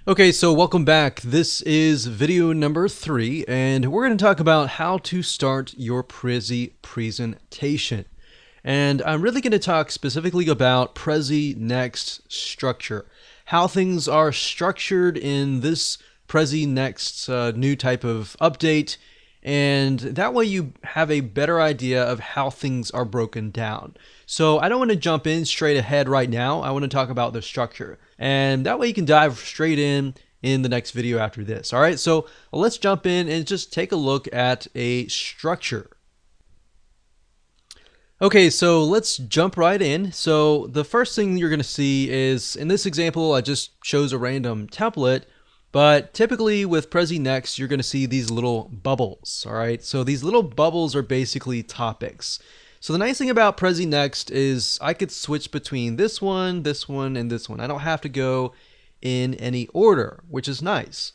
Okay, so welcome back. This is video number 3, and we're going to talk about how to start your Prezi presentation. And I'm really going to talk specifically about Prezi Next structure, how things are structured in this Prezi Next new type of update, and that way you have a better idea of how things are broken down. So I don't want to jump in straight ahead right now. I want to talk about the structure, and that way you can dive straight in the next video after this. All right, so let's jump in and just take a look at a structure. Okay, so let's jump right in. So the first thing you're going to see is, in this example, I just chose a random template. But typically with Prezi Next, you're going to see these little bubbles, all right? So these little bubbles are basically topics. So the nice thing about Prezi Next is I could switch between this one, and this one. I don't have to go in any order, which is nice.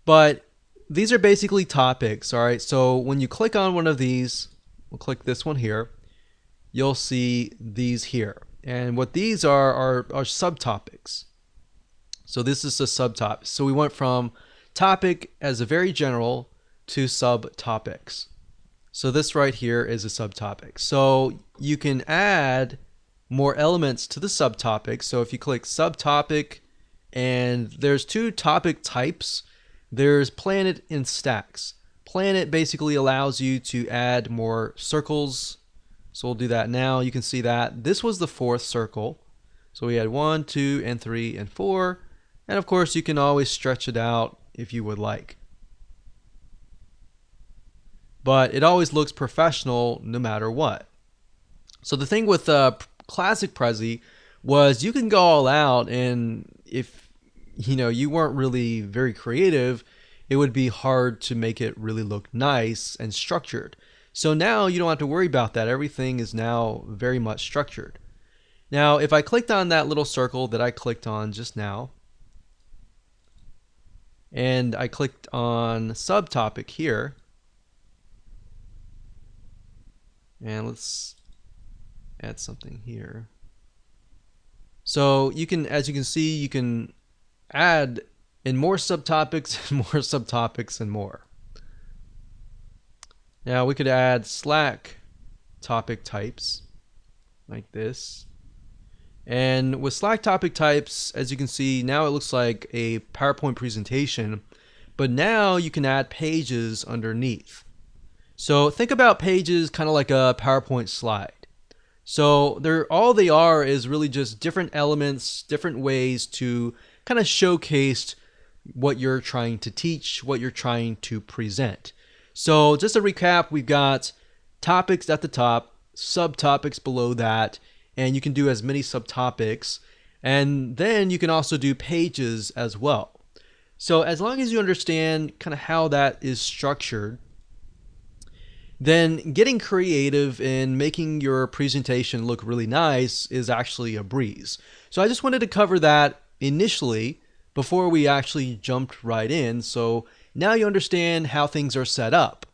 But these are basically topics, all right? So when you click on one of these, we'll click this one here, you'll see these here. And what these are subtopics. So this is a subtopic. So we went from topic as a very general to subtopics. So this right here is a subtopic. So you can add more elements to the subtopic. So if you click subtopic, and there's two topic types, there's planet and stacks. Planet basically allows you to add more circles. So we'll do that now. You can see that this was the 4th circle. So we had 1, 2, and 3, and 4. And of course, you can always stretch it out if you would like. But it always looks professional no matter what. So the thing with classic Prezi was you can go all out, and if you weren't really very creative, it would be hard to make it really look nice and structured. So now you don't have to worry about that. Everything is now very much structured. Now, if I clicked on that little circle that I clicked on just now, and I clicked on subtopic here, and let's add something here. So you can, as you can see, you can add in more subtopics and more subtopics and more. Now we could add Slack topic types like this. And with Slack topic types, as you can see, now it looks like a PowerPoint presentation, but now you can add pages underneath. So think about pages kind of like a PowerPoint slide. So all they are is really just different elements, different ways to kind of showcase what you're trying to teach, what you're trying to present. So just to recap, we've got topics at the top, subtopics below that, and you can do as many subtopics, and then you can also do pages as well. So as long as you understand kind of how that is structured, then getting creative and making your presentation look really nice is actually a breeze. So I just wanted to cover that initially before we actually jumped right in. So now you understand how things are set up.